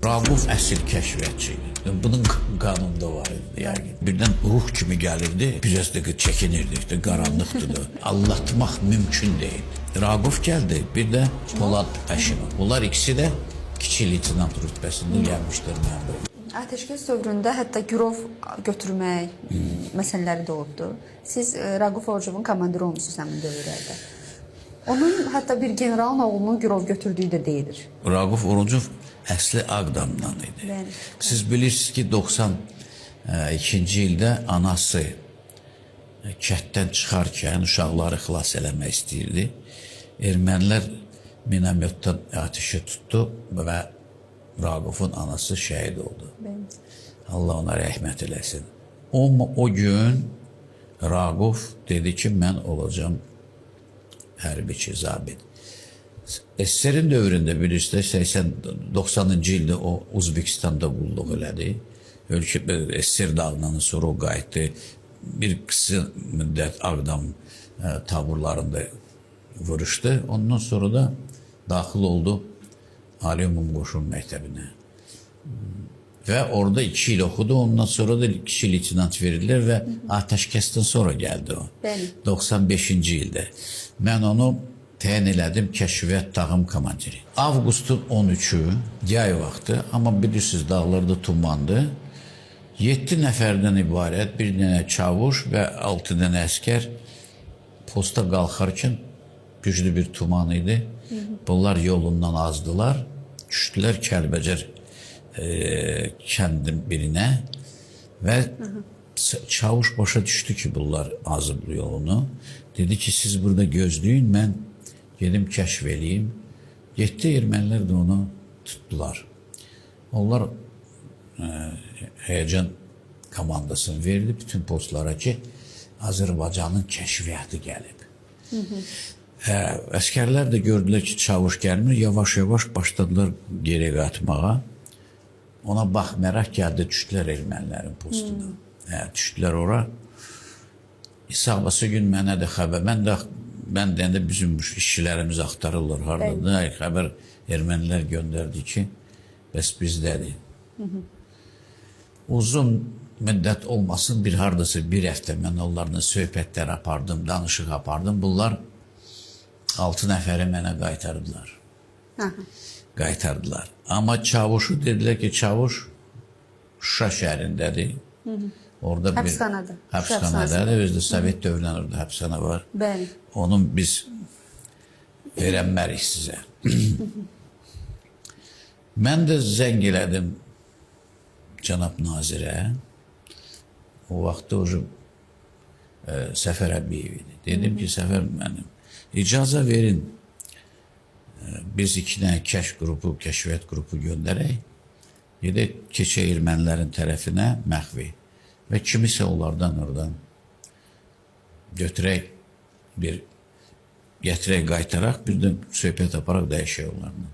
Raquf əsl kəşfiyyatçı idi. Bunun qanunda var idi. Yəni. Birdən ruh kimi gəlirdi, biz də çəkinirdik, qaranlıqdır da. Anlatmaq mümkün deyil. Raquf gəldi, bir də Polad Həşimov. Bunlar ikisi də kiçik leytenant rütbəsində gəlmişdir mənim. Ateşkəs dövründə hətta girov götürmək məsələləri də olubdu. Siz Raquf Orucovun komandiri olmuşsunuz həmin dövrlərdə. Onun hətta bir generalın oğlunun girov götürdüyü də deyilir. Raquf Orucov əsli Ağdamdan idi. Bəli. Siz bilirsiniz ki, 92-ci ildə anası kənddən çıxarkən uşaqları xilas eləmək istəyirdi. Ermənilər minamyotdan ateşi tutdu və Raqufun anası şəhid oldu. Bəli. Allah ona rəhmət eləsin. O gün Raquf dedi ki, mən olacağım hərbiçi, zabit. SSR-in dövründə bilirsiniz, 90-cı ildə o Uzbekistanda qulluq elədi. Ölkə SSR dağılandan sonra o qayıtdı. Bir qısa müddət Ağdam taburlarında vuruşdu. Ondan sonra da daxil oldu Ali Ümumi Qoşun məktəbinə. Və orada 2 il oxudu. Ondan sonra da 2 leytenant verildiler və ateşkəsdən sonra gəldi o. Bəli. 95-ci ildə. Mən onu təyin elədim kəşfiyyat dağım komandiri. Avqustun 13-ü, yay vaxtı, amma bilirsiniz dağlarda tumandı. 7 nəfərdən ibarət bir dənə çavuş və 6 dənə əskər posta qalxarkən güclü bir tuman idi. Bunlar yolundan azdılar. Düşdülər Kəlbəcər kəndin birinə və çavuş başa düşdü ki, bunlar azıb yolunu. Dedi ki, siz burada gözləyin, mən gedim kəşf eləyim. 7 ermənilər də onu tutdular. Onlar həyəcan komandasını verdi bütün postlara ki, Azərbaycanın kəşfiyyatı gəlib. Əskərlər də gördülər ki, çavuş gəlmir, yavaş-yavaş başladılar geri qatmağa. Ona baxmayaraq gəldi, düşdülər ermənilərin postuna. Düşdülər ora. İsabası gün mənə də xəbər, mən deyəndə bizim işçilərimiz axtarırlar haradadır. Xəbər ermənilər göndərdi ki, bəs bizdədir. Uzun müddət olmasın, bir hardası bir həftə mən onlarla söhbətlər apardım, danışıq apardım. Bunlar 6 nəfəri mənə qaytardılar. Qaytardılar. Amma çavuşu dedilər ki, çavuş Şuşa şəhərindədir. Orada həbsxanada. Həbsxanadadır. Özdə Sovet dövründən orada həbsxana var. Bəli. Onun biz verənmərik sizə. Mən də zəng elədim cənab nazirə. O vaxtda Səfər Əbiyev idi. Dedim ki, Səfər mənim, icazə verin. Biz 2 dənə kəşfiyyat qrupu göndərək. Gedək, keçək ermənilərin tərəfinə məxvi. Və kimisə onlardan oradan götürək, gətirək, qaytaraq, bir də söhbət aparaq, dəyişək onlarla.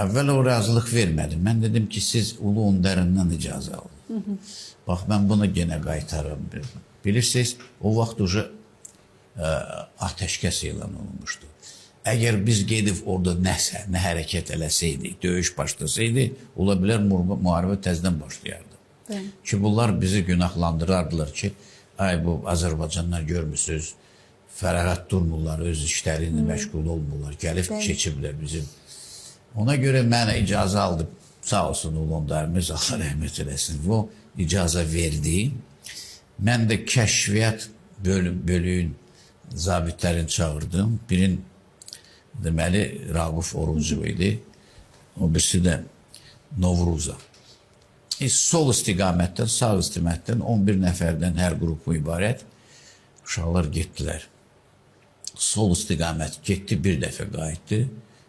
Əvvəl o razılıq vermədim. Mən dedim ki, siz Ulu Öndərindən icazə alın. Bax, mən bunu yenə qaytarım. Bilirsiniz, o vaxt ateşkəs elan olunmuşdu. Əgər biz gedib orada nə hərəkət eləsəydik, döyüş başlasaydı, ola bilər müharibə təzdən başlayardı. Ki, bunlar bizi günahlandırardılar ki, ay bu Azərbaycanlar görmürsünüz, fərağat durmurlar, öz işləri ilə məşğul olmurlar, gəlib keçiblər bizim. Ona görə mənə icazə aldı, sağ olsun Ulu Önderimiz, Allah rəhmət eləsin, o icazə verdi. Mən də kəşfiyyat bölüyün zabitlərini çağırdım. Birin deməli Raquf Orucov idi, o birisi də Novruza. Sol istiqamətdən, sağ istiqamətdən 11 nəfərdən hər qrupu ibarət uşaqlar getdilər. Sol istiqamət getdi, bir dəfə qayıtdı,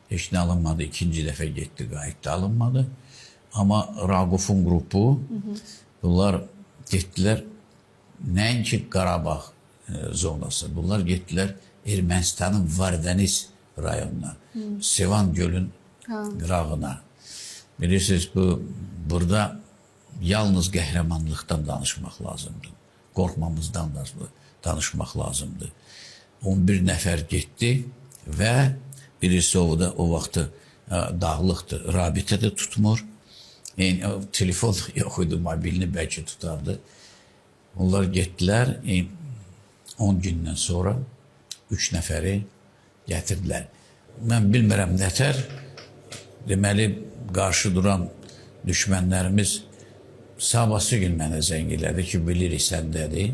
heç nə alınmadı, 2-ci dəfə getdi, qayıtdı, alınmadı. Amma Raqufun qrupu, bunlar getdilər, nəinki Qarabağ zonası, bunlar getdilər Ermənistanın Vardəniz rayonuna, Sevan gölün qırağına. Bilirsiniz, burada yalnız qəhrəmanlıqdan danışmaq lazımdır. Qorxmamızdan danışmaq lazımdır. 11 nəfər getdi və birisi o vaxtı dağlıqdır, rabitə də tutmur. Telefon yox idi, mobilini bəlkə tutardı. Onlar getdilər, 10 gündən sonra 3 nəfəri gətirdilər. Mən bilmirəm nətər, deməli, qarşı duran düşmənlərimiz sabahsı gün mənə zəng elədi ki, bilirik səndədir,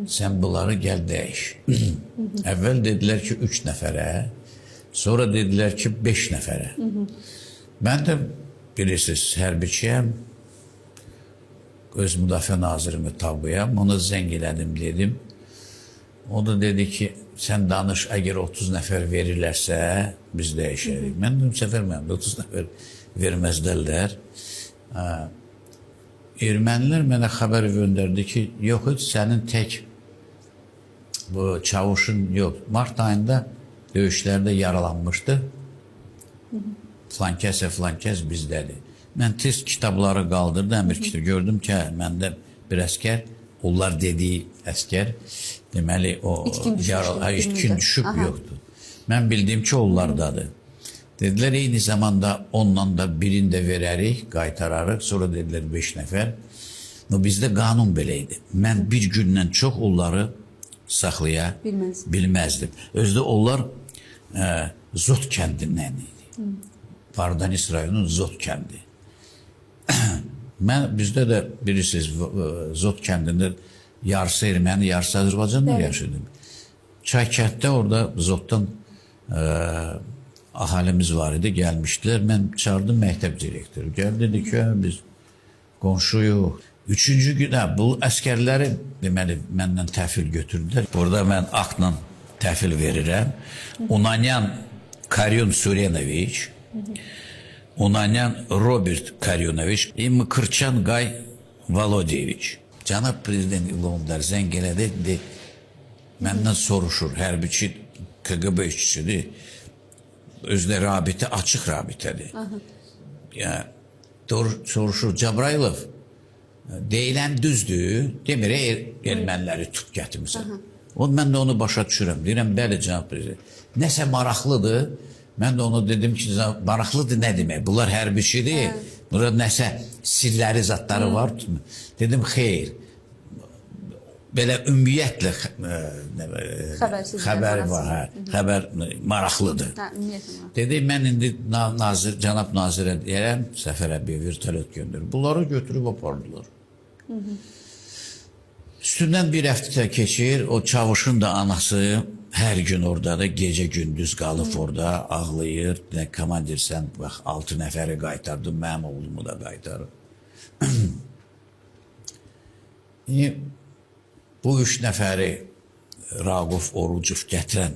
sən bunları gəl dəyiş. Əvvəl dedilər ki, 3 nəfərə, sonra dedilər ki, 5 nəfərə. Mən də bilirsiniz, hərbiçiyəm, öz müdafiə nazirimi tabıyam, ona zəng elədim, dedim. O da dedi ki, sən danış, əgər 30 nəfər verirlərsə, biz dəyişərik. Mən dedim, səfər mənim 30 nəfər verməzdərlər. Ermənilər mənə xəbər göndərdi ki, yox, sənin tək bu çavuşun yox. Mart ayında döyüşlərdə yaralanmışdı. Filankəs bizdədir. Mən tez kitabları qaldırdım, əmir kitabı. Gördüm ki, məndə bir əskər, onlar dediyi əskər, deməli, o itkin düşüb yoxdur. Mən bildiyim ki, onlardadır. Dedilər, eyni zamanda ondan da birini də verərik, qaytararıq, sonra dedilər 5 nəfər. Bizdə qanun belə idi. Mən bir gündən çox onları saxlaya bilməzdim. Özdə onlar Zot kəndindən idi. Vardanis rayonunun Zot kəndi. Bizdə də bilirsiniz, Zot kəndində yarısı erməni, yarısı Azərbaycanlar yaşadım. Çaykənddə orada Zotdan ahalimiz var idi, gəlmişdilər. Mən çağırdım məktəb direktoru. Gəldi, dedi ki, biz qonşuyuq. Üçüncü gün, bu əskərləri deməli, məndən təhvil götürdülər. Burada mən aktla təhvil verirəm. Unanyan Karyon Surenoviç, Unanyan Robert Karyonoviç, Mıkırçan Qay Volodyeviç. Cənab Prezident İlondar zəng elədi, məndən soruşur, hərbiçi KGB işçisidir. Özdə rabitə, açıq rabitədir. Soruşur, Cabrailov, deyilən düzdür, demirə erməniləri tut gətirmirsən. Mən də onu başa düşürəm, deyirəm, bəli, cənab prezident. Nəsə maraqlıdır, mən də onu dedim ki, maraqlıdır nə demək, bunlar hərbiçidir, burada nəsə sirləri, zatları var. Dedim, xeyr, belə ümumiyyətlə xəbəri var, xəbər maraqlıdır. Dedi, mən indi cənab nazirə deyərəm, səfərə bir vertolyot göndərir. Bunları götürüb apardılar. Üstündən bir həftə keçir, o çavuşun da anası hər gün oradadır, gecə gündüz qalıb orada, ağlayır. Komandir, sən 6 nəfəri qaytardın, mənim oğlumu da qaytarır. Bu 3 nəfəri Raquf Orucov gətirən,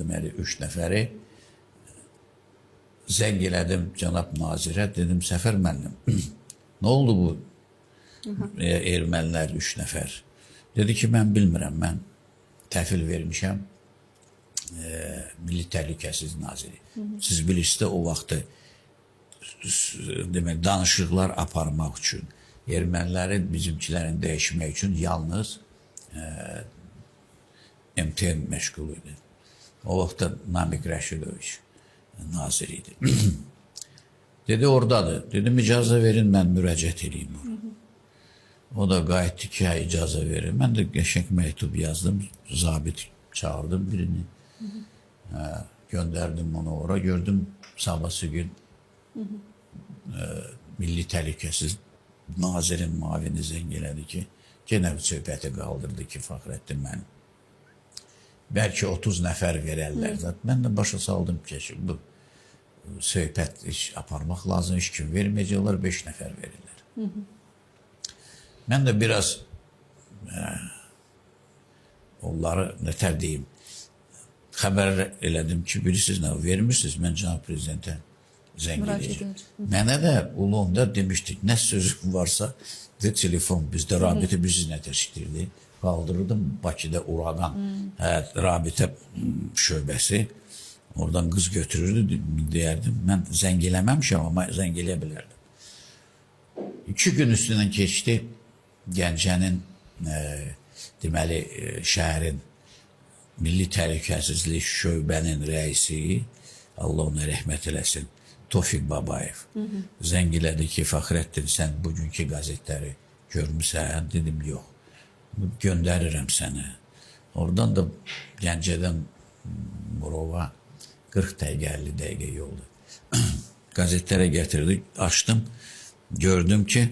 deməli, 3 nəfəri zəng elədim cənab nazirə, dedim, Səfər müəllim, nə oldu bu ermənilər 3 nəfər? Dedi ki, mən bilmirəm, mən təhvil vermişəm Milli Təhlükəsizlik naziri. Siz bilirsiniz də o vaxtı danışıqlar aparmaq üçün, ermənilərin bizimkilərin dəyişmək üçün yalnız MTN məşğul idi. O vaxtda Namik Rəşidoviç nazir idi. Dedi, oradadır. Dedim, icazə verin, mən müraciət edeyim ona. O da qayıtdı ki, icazə verin. Mən də qəşəng məktub yazdım, zabit çağırdım birini. Göndərdim onu ora, gördüm sabahsı gün Milli Təhlükəsizlik nazirin mavini zəng elədi ki, genə söhbəti qaldırdı ki, Fəxrəddin mənim. Bəlkə 30 nəfər verərlər. Mən də başa saldım ki, bu söhbət iş aparmaq lazım, iş kimi verməyəcəklər, 5 nəfər verirlər. Mən də biraz onları nətər deyim, xəbər elədim ki, bilirsiniz nə, vermirsiniz, mən cənab prezidentə zəng edəcəm. Mənə də Ulonda demişdik, nə sözüm varsa, telefon bizdə rabitə bizimlə təşkildir. Qaldırırdım Bakıda Uraqan rabitə şöbəsi. Oradan qız götürürdü, deyərdim. Mən zəng eləməmişəm, amma zəng eləyə bilərdim. 2 gün üstündən keçdi, Gəncənin, deməli, şəhərin Milli Təhlükəsizlik şöbənin rəisi, Allah ona rəhmət eləsin, Tofiq Babayev. Zəng elədi ki, Fəxrəddin, sən bugünkü qəzetləri görmüsən? Dedim, yox. Göndərirəm sənə. Oradan da Gəncədən Murova 40 dəqiqə, 50 dəqiqə yoldu. Qəzetlərə gətirdik, açdım, gördüm ki,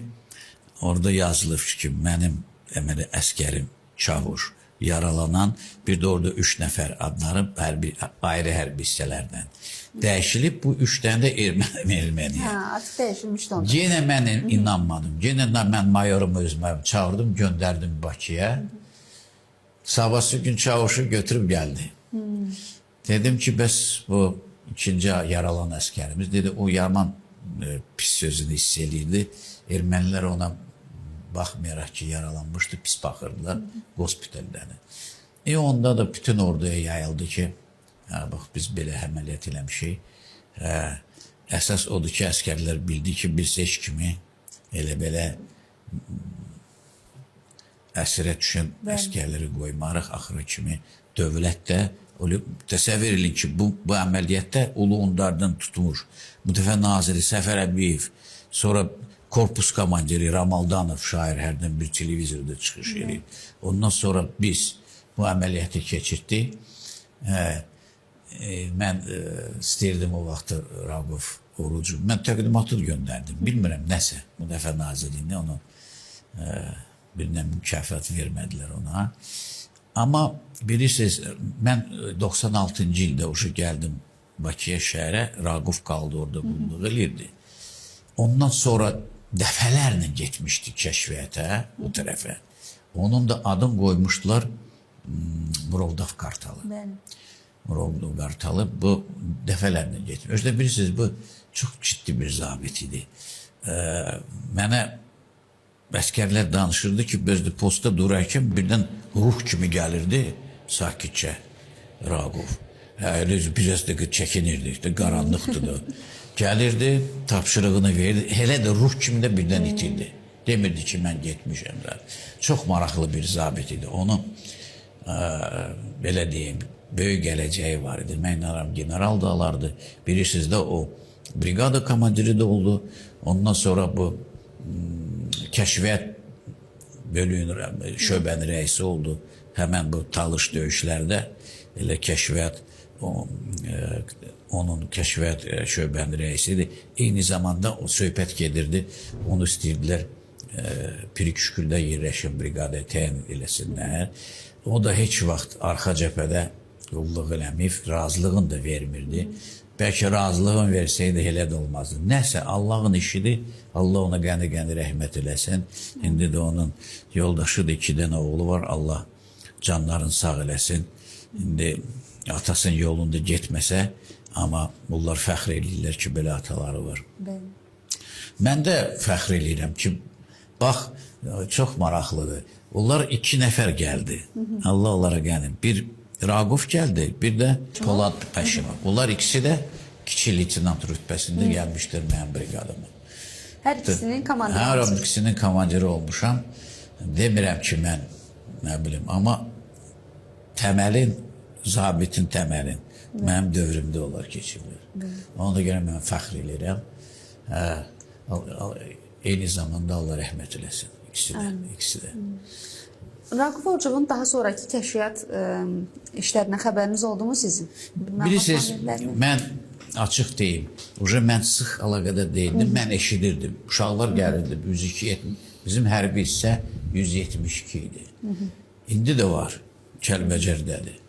orada yazılır ki, mənim əskərim Çavuş yaralanan, bir də orada 3 nəfər adları ayrı hərbi hissələrdən dəyişilib, bu 3 dənə də erməniyə. Artıq dəyişilmişdi onda. Yenə mən inanmadım. Yenə də mən mayorumu özümə çağırdım, göndərdim Bakıya. Sabahsı gün Çavuşu götürüb gəldi. Dedim ki, bəs bu ikinci yaralanan əskərimiz, dedi, o yaman pis sözünü hiss eləyirdi. Ermənilər ona baxmayaraq ki, yaralanmışdı, pis baxırdılar hospitaldən. Onda da bütün orduya yayıldı ki, bax, biz belə əməliyyat eləmişik. Əsas odur ki, əskərlər bildi ki, biz heç kimi elə-belə əsirə düşən əskərləri qoymarıq, axırı kimi dövlət də təsəvvür edin ki, bu əməliyyatda Ulu Öndardan tutmuş, bu dəfə naziri Səfər Əbiyev, sonra korpus komandiri Ramaldanov, şair, hərdən bir televizorda çıxış edir. Ondan sonra biz bu əməliyyatı keçirdik. Mən istəyirdim o vaxtı Raquf Orucu. Mən təqdimatı göndərdim. Bilmirəm nəsə. Bu dəfə nazirliyində onu birinə mükafat vermədilər ona. Amma bilirsiniz, mən 96-cı ildə uşu gəldim Bakıya şəhərə. Raquf qaldı orada, qulluq elirdi. Ondan sonra dəfələrlə getmişdi kəşfiyyətə, bu tərəfə. Onun da adını qoymuşdular Murovdov Qartalı. Murovdov Qartalı bu dəfələrlə getmiş. Özdə bilirsiniz, bu çox ciddi bir zabit idi. Mənə əskərlər danışırdı ki, bezdə posta durarkən birdən ruh kimi gəlirdi sakitcə Raquf. Biraz da çəkinirdik, qaranlıqdır da. Gəlirdi, tapşırığını verirdi, elə də ruh kimi də birdən itirdi. Demirdi ki, mən getmişəm. Çox maraqlı bir zabit idi. Onun, belə deyim, böyük gələcəyi var idi. Mən inanıram, general da alardı. Bilirsiniz də o brigada komandiri də oldu. Ondan sonra bu kəşfiyyat bölüyün şöbənin rəisi oldu. Həmən bu Talış döyüşlərdə elə kəşfiyyat onun kəşfiyyat şöbənin rəisidir. Eyni zamanda o söhbət gedirdi. Onu istəyirdilər Piriküşküldə yerləşən briqada təyin eləsinlər. O da heç vaxt arxa cəbhədə qulluq eləməyib, razılığını da vermirdi. Bəlkə razılığını versəydi elə də olmazdı. Nəsə, Allahın işidir. Allah ona qəni-qəni rəhmət eləsin. İndi də onun yoldaşıdır, 2 dənə oğlu var. Allah canlarını sağ eləsin. İndi atasının yolunda getməsə, amma bunlar fəxr eləyirlər ki, belə ataları var. Mən də fəxr eləyirəm ki, bax, çox maraqlıdır. Onlar 2 nəfər gəldi. Allah onlara qənim. Bir Raquf gəldi, bir də Polad Pəşimov. Bunlar ikisi də kiçik leytenant rütbəsində gəlmişdir mənim briqadıma. Hər ikisinin komandiri olmuşam. Hər ikisinin komandiri olmuşam. Demirəm ki, mən, nə bilim, amma təməlin, zabitin təməlin mənim dövrümdə onlar keçirilir. Ona görə mən fəxr edirəm. Eyni zamanda Allah rəhmət eləsin. İkisi də. Raquf Orucovun daha sonraki kəşfiyyat işlərinə xəbəriniz oldu mu sizin? Bilirsiniz, mən açıq deyim, mən sıx əlaqədə deyildim, mən eşidirdim. Uşaqlar gəlirdi, 102, bizim hərbi hissə 172 idi. İndi də var, Kəlbəcərdədir.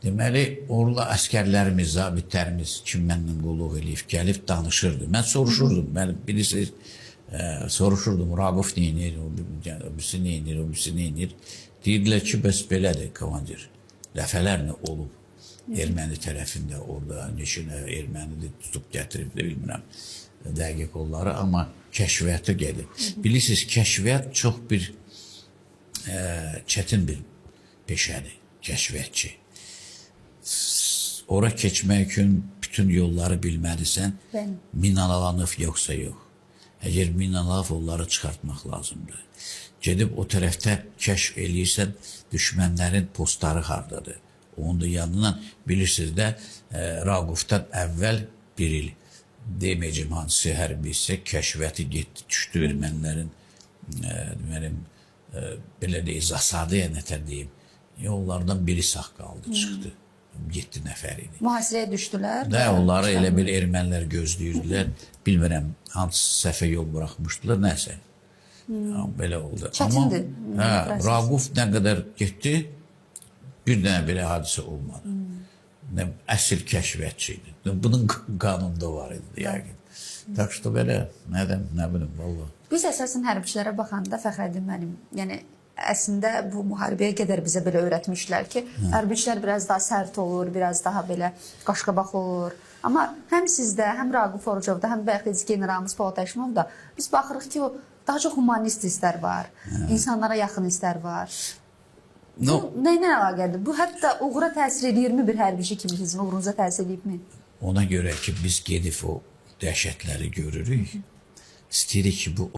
Deməli, orada əskərlərimiz, zabitlərimiz kim mənlə qulluq eləyib, gəlib danışırdı. Mən soruşurdum, bilirsiniz, soruşurdum, Raquf neyinir, öbürsü neyinir, öbürsü neyinir. Deyirdilər ki, bəs belədir, komandir. Dəfələrlə olub, erməni tərəfində orada, neçinə erməni tutub gətirib, bilmirəm, dəqiq onları, amma kəşfiyyata gedib. Bilirsiniz, kəşfiyyat çox bir çətin bir peşədir, kəşfiyyatçı. Ora keçmək üçün bütün yolları bilməlisən, minalanıb yoxsa yox. Əgər minalanıb, onları çıxartmaq lazımdır. Gedib o tərəfdə kəşf eləyirsən, düşmənlərin postları hardadır. Onun da yanından bilirsiniz də, Raqufdan əvvəl bir il deməyəcəm hansı hərbi isə kəşfiyyatı getdi, düşdü ermənilərin deməli belə deyək, zasadı ya nətər deyim. Onlardan biri sağ qaldı, çıxdı. 7 nəfər idi. Mühasirəyə düşdülər. Də onları elə bir ermənilər gözləyirdilər. Bilmirəm, hansı səhvə yol buraxmışdılar, nəsə. Belə oldu. Çətindir. Amma Raquf nə qədər getdi, bir dənə belə hadisə olmadı. Əsl kəşfiyyatçı idi. Bunun qanunda var idi, yəqin. Tak ki, belə, nə bilim, valla. Biz əsasən hərbiçilərə baxanda Fəxrəddin mənim, yəni əslində bu müharibəyə qədər bizə belə öyrətmişlər ki, hərbiçilər biraz daha sərt olur, biraz daha belə qaşqabaq olur. Amma həm sizdə, həm Raquf Orucovda, həm bəlkə generalımız Polat Həşimovda biz baxırıq ki, daha çox humanist hisslər var, insanlara yaxın hisslər var. Bu nə ilə əlaqədir? Bu hətta uğura təsir edirmi bir hərbiçi kimi sizin uğurunuza təsir edibmi? Ona görə ki, biz gedib o dəhşətləri görürük. İstəyirik ki, bu